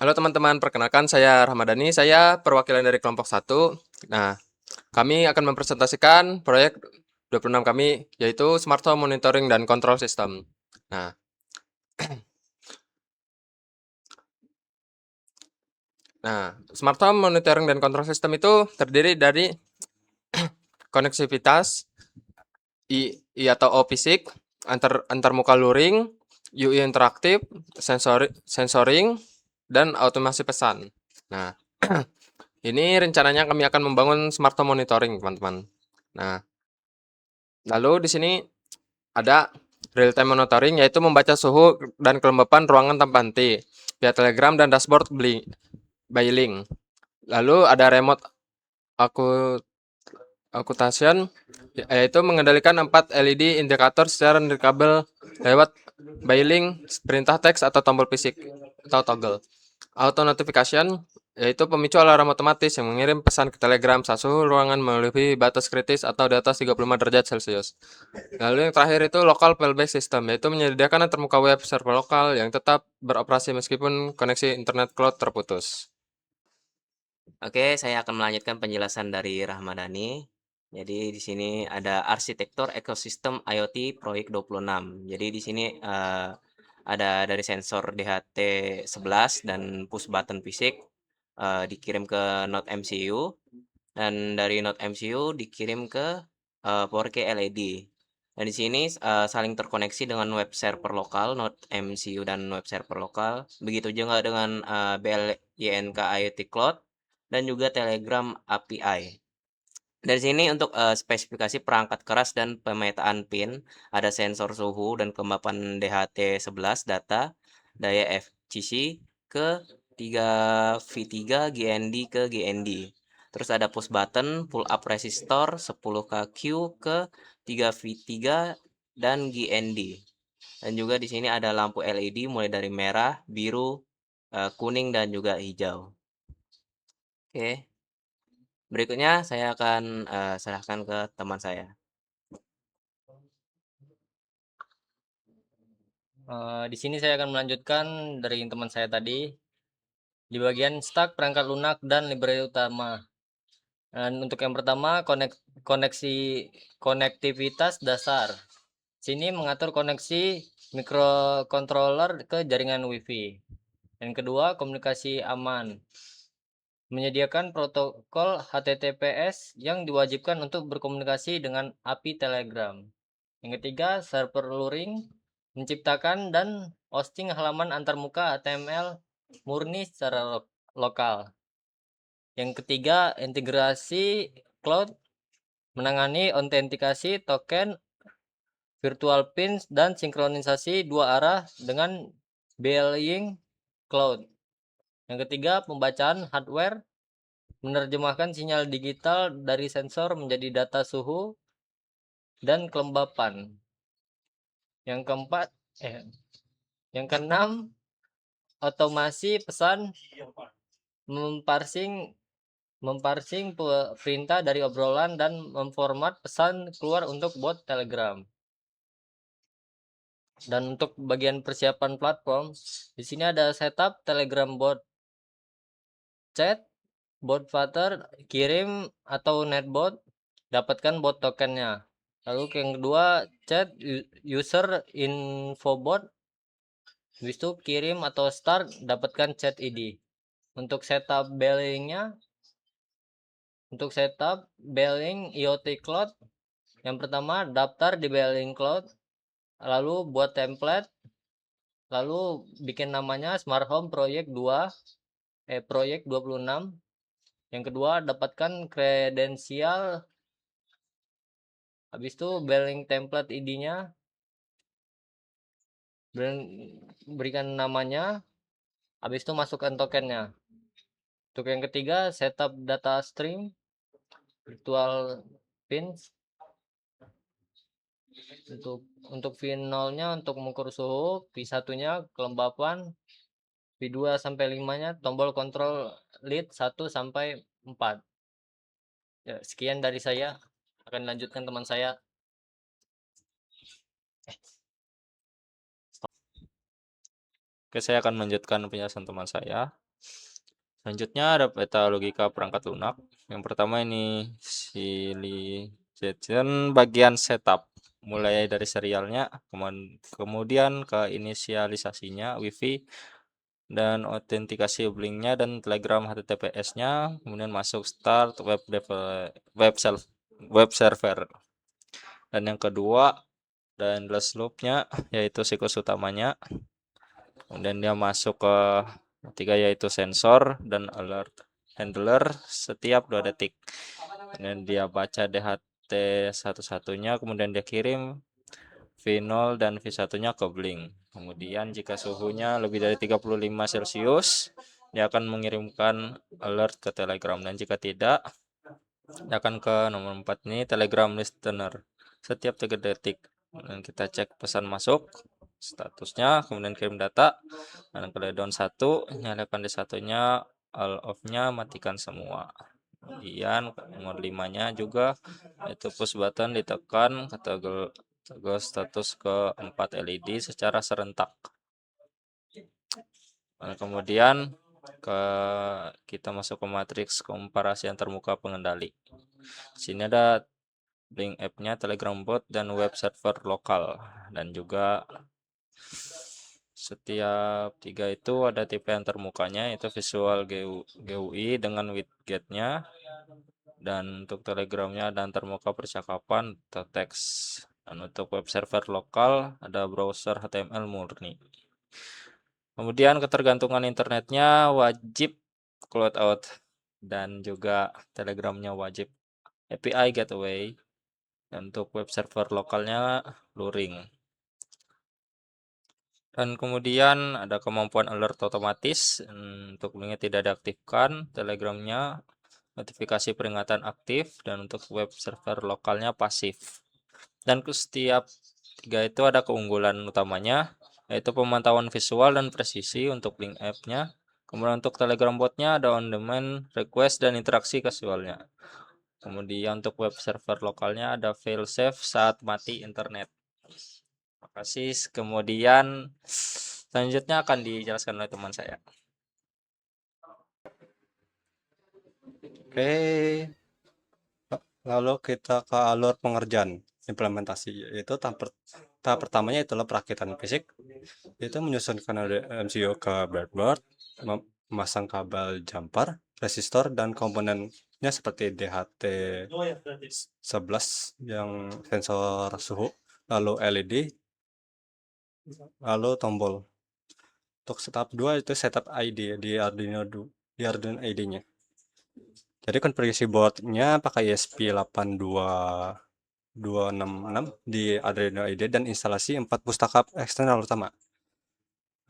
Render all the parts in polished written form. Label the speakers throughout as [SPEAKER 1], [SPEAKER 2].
[SPEAKER 1] Halo teman-teman, perkenalkan saya Ramadhani, saya perwakilan dari kelompok satu. Nah, kami akan mempresentasikan proyek 26 kami, yaitu Smart Home Monitoring dan Control System. Nah, Smart Home Monitoring dan Control System itu terdiri dari koneksivitas, I atau O fisik, antarmuka luring, UI interaktif, sensoring, dan otomasi pesan. Nah, ini rencananya kami akan membangun smart home monitoring, teman-teman. Nah, lalu di sini ada real time monitoring, yaitu membaca suhu dan kelembapan ruangan tanpa henti via Telegram dan dashboard by link. Lalu ada remote aku occultation, yaitu mengendalikan 4 LED indikator secara nirkabel lewat by link, perintah teks atau tombol fisik atau toggle. Auto notification, yaitu pemicu alarm otomatis yang mengirim pesan ke Telegram saat suhu ruangan melebihi batas kritis atau di atas 35 derajat Celcius. Lalu yang terakhir itu local file-based system, yaitu menyediakan antarmuka web server lokal yang tetap beroperasi meskipun koneksi internet cloud terputus.
[SPEAKER 2] Oke, saya akan melanjutkan penjelasan dari Rahmadani. Jadi di sini ada arsitektur ekosistem IoT Proyek 26. Jadi di sini ada dari sensor DHT11 dan push button fisik dikirim ke Node MCU, dan dari Node MCU dikirim ke Power LED. Dan di sini saling terkoneksi dengan web server lokal Node MCU dan web server lokal. Begitu juga dengan BLYNK IoT Cloud dan juga Telegram API. Dari sini untuk spesifikasi perangkat keras dan pemetaan pin, ada sensor suhu dan kelembapan DHT11 data, daya FCC ke 3V3 GND ke GND. Terus ada push button, pull up resistor 10kQ ke 3V3 dan GND. Dan juga di sini ada lampu LED mulai dari merah, biru, kuning dan juga hijau. Oke. Berikutnya saya akan serahkan ke teman saya.
[SPEAKER 3] Di sini saya akan melanjutkan dari teman saya tadi di bagian stack perangkat lunak dan library utama. Dan untuk yang pertama konektivitas dasar. Sini mengatur koneksi microcontroller ke jaringan WiFi. Yang kedua, komunikasi aman. Menyediakan protokol HTTPS yang diwajibkan untuk berkomunikasi dengan API Telegram. Yang ketiga, server luring menciptakan dan hosting halaman antarmuka HTML murni secara lokal. Yang ketiga, integrasi cloud menangani autentikasi token, virtual pins, dan sinkronisasi dua arah dengan Bealying Cloud. Yang ketiga, pembacaan hardware menerjemahkan sinyal digital dari sensor menjadi data suhu dan kelembapan. Yang keempat, yang keenam, otomasi pesan memparsing perintah dari obrolan dan memformat pesan keluar untuk bot Telegram. Dan untuk bagian persiapan platform, di sini ada setup Telegram bot chat, bot flutter, kirim atau netbot, dapatkan bot tokennya. Lalu yang kedua, chat user info bot, habis itu kirim atau start, dapatkan chat ID. Untuk setup billing IoT Cloud, yang pertama daftar di billing cloud, lalu buat template, lalu bikin namanya Smart Home Proyek 26. Yang kedua, dapatkan kredensial, habis itu billing template ID-nya, berikan namanya, habis itu masukkan tokennya. Untuk yang ketiga, setup data stream, virtual pins. Untuk V0-nya untuk mengukur suhu, V1-nya kelembapan, V2 sampai 5-nya tombol kontrol lead 1 sampai 4. Ya, sekian dari saya. Akan lanjutkan teman saya.
[SPEAKER 4] Oke, saya akan melanjutkan penjelasan teman saya. Selanjutnya ada peta logika perangkat lunak. Yang pertama ini initialization bagian setup, mulai dari serialnya, kemudian ke inisialisasinya, wifi, dan autentikasi blinknya dan telegram HTTPS-nya, kemudian masuk start web server. Dan yang kedua dan last loop-nya yaitu siklus utamanya. Kemudian dia masuk ke ketiga yaitu sensor dan alert handler setiap 2 detik. Kemudian dia baca DHT satu-satunya, kemudian dia kirim V0 dan V1-nya ke blink. Kemudian jika suhunya lebih dari 35 Celcius, dia akan mengirimkan alert ke Telegram, dan jika tidak, dia akan ke nomor 4 ini Telegram listener setiap 3 detik. Dan kita cek pesan masuk, statusnya, kemudian kirim data, dan kalau down 1, nyalakan D1-nya, all off-nya matikan semua. Kemudian nomor 5-nya juga itu push button ditekan ke toggle status ke 4 LED secara serentak. Nah, kemudian kita masuk ke matriks komparasi antarmuka pengendali. Sini ada link app-nya, Telegram bot, dan web server lokal, dan juga setiap 3 itu ada tipe antarmukanya, itu visual GUI dengan widgetnya, dan untuk Telegramnya ada antarmuka percakapan atau teks, dan untuk web server lokal ada browser HTML murni. Kemudian ketergantungan internetnya wajib cloud out, dan juga Telegramnya wajib API gateway, dan untuk web server lokalnya luring. Dan kemudian ada kemampuan alert otomatis, untuk linknya tidak diaktifkan, Telegramnya notifikasi peringatan aktif, dan untuk web server lokalnya pasif. Dan setiap 3 itu ada keunggulan utamanya, yaitu pemantauan visual dan presisi untuk link app-nya. Kemudian untuk Telegram bot-nya ada on demand request dan interaksi casual-nya. Kemudian untuk web server lokalnya ada failsafe saat mati internet. Terima kasih. Kemudian selanjutnya akan dijelaskan oleh teman saya.
[SPEAKER 5] Oke, lalu kita ke alur pengerjaan implementasi, yaitu tahap pertamanya itulah perakitan fisik, itu menyusunkan MCU ke breadboard, memasang kabel jumper, resistor, dan komponennya seperti DHT 11 yang sensor suhu, lalu LED, lalu tombol. Untuk tahap 2 itu setup ID di Arduino ID-nya. Jadi konfigurasi boardnya pakai ESP8266 di Arduino IDE dan instalasi 4 pustaka eksternal utama.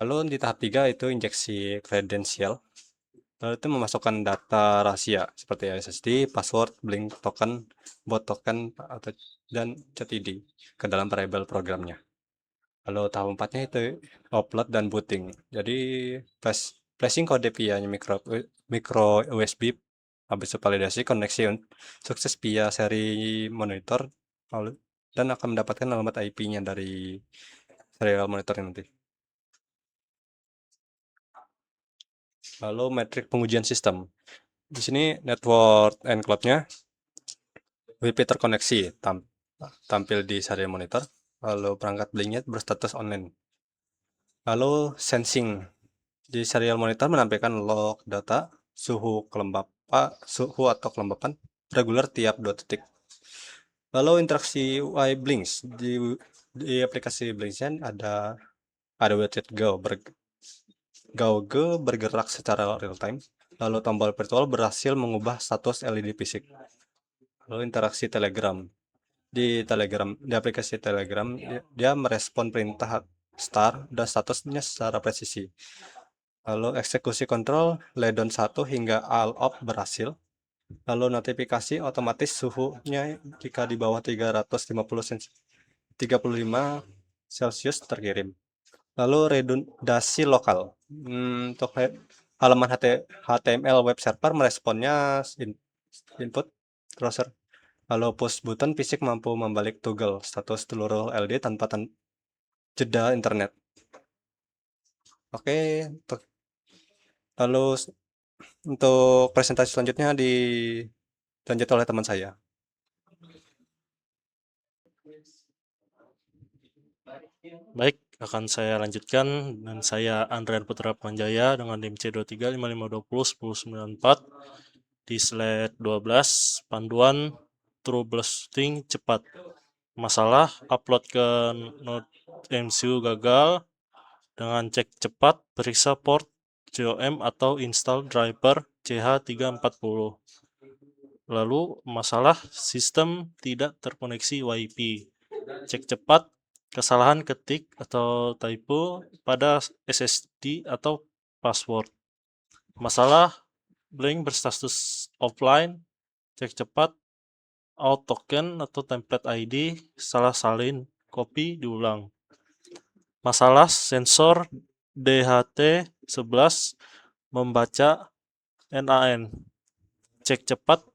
[SPEAKER 5] Lalu di tahap 3 itu injeksi kredensial. Lalu itu memasukkan data rahasia seperti SSD, password, blink token, bot token, dan chat ID ke dalam variabel programnya. Lalu tahap 4-nya itu upload dan booting. Jadi flashing kode via micro USB, habis itu validasi koneksi sukses via seri monitor, dan akan mendapatkan alamat IP-nya dari serial monitor nanti. Lalu metrik pengujian sistem. Di sini network and cloud-nya WiFi terkoneksi tampil di serial monitor. Lalu perangkat blinknya berstatus online. Lalu sensing. Di serial monitor menampilkan log data suhu atau kelembapan reguler tiap 2 detik. Lalu interaksi UI Blinks. Di aplikasi Blinks ada widget Go bergerak secara real time. Lalu tombol virtual berhasil mengubah status LED fisik. Lalu interaksi Telegram. Di aplikasi Telegram dia merespon perintah start dan statusnya secara presisi. Lalu eksekusi kontrol ledon 1 hingga all off berhasil. Lalu notifikasi otomatis suhunya jika di bawah 35 Celcius terkirim. Lalu redundasi lokal. Untuk halaman HTML web server meresponnya input browser. Lalu push button fisik mampu membalik toggle status seluruh LED tanpa jeda internet. Oke, lalu Untuk presentasi selanjutnya dilanjut oleh teman saya.
[SPEAKER 6] Baik, akan saya lanjutkan dan saya Andrian Putra Panjaya dengan NIM C2355201094 di slide 12 panduan troubleshooting cepat. Masalah upload ke Node MCU gagal dengan cek cepat periksa port COM atau install driver CH340. Lalu masalah sistem tidak terkoneksi WiFi. Cek cepat kesalahan ketik atau typo pada SSD atau password. Masalah blank berstatus offline, cek cepat out token atau template ID salah salin, copy diulang. Masalah sensor DHT11 membaca NAN. Cek cepat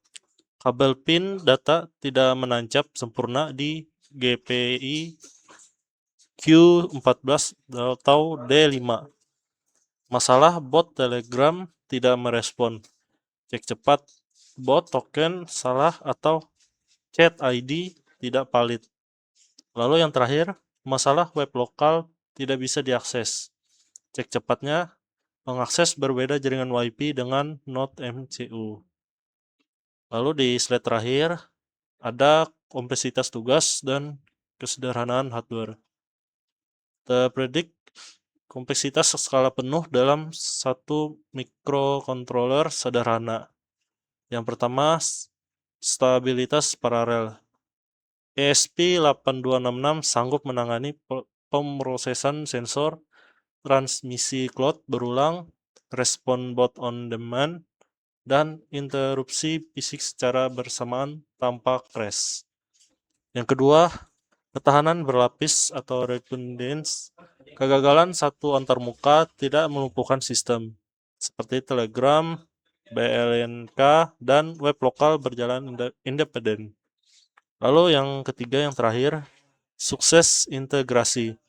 [SPEAKER 6] kabel pin data tidak menancap sempurna di GPI Q14 atau D5. Masalah bot Telegram tidak merespon. Cek cepat bot token salah atau chat ID tidak valid. Lalu yang terakhir, masalah web lokal tidak bisa diakses. Cek cepatnya mengakses berbeda jaringan WiFi dengan Node MCU. Lalu di slide terakhir ada kompleksitas tugas dan kesederhanaan hardware. Terpredik kompleksitas skala penuh dalam satu microcontroller sederhana. Yang pertama, stabilitas paralel. ESP8266 sanggup menangani pemrosesan sensor, transmisi cloud berulang, respon bot on demand, dan interupsi fisik secara bersamaan tanpa crash. Yang kedua, ketahanan berlapis atau redundancy. Kegagalan satu antarmuka tidak melumpuhkan sistem, seperti Telegram, BLNK, dan web lokal berjalan independen. Lalu yang ketiga, yang terakhir, sukses integrasi.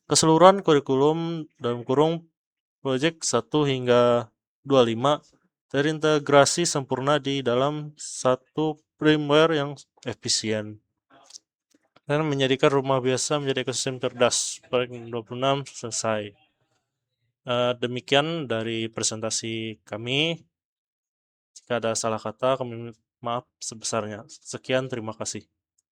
[SPEAKER 6] Keseluruhan kurikulum dalam kurung project 1 hingga 25 terintegrasi sempurna di dalam satu firmware yang efisien dan menjadikan rumah biasa menjadi ekosistem cerdas. Proyek 26 selesai. Demikian dari presentasi kami. Jika ada salah kata, kami maaf sebesarnya. Sekian, terima kasih.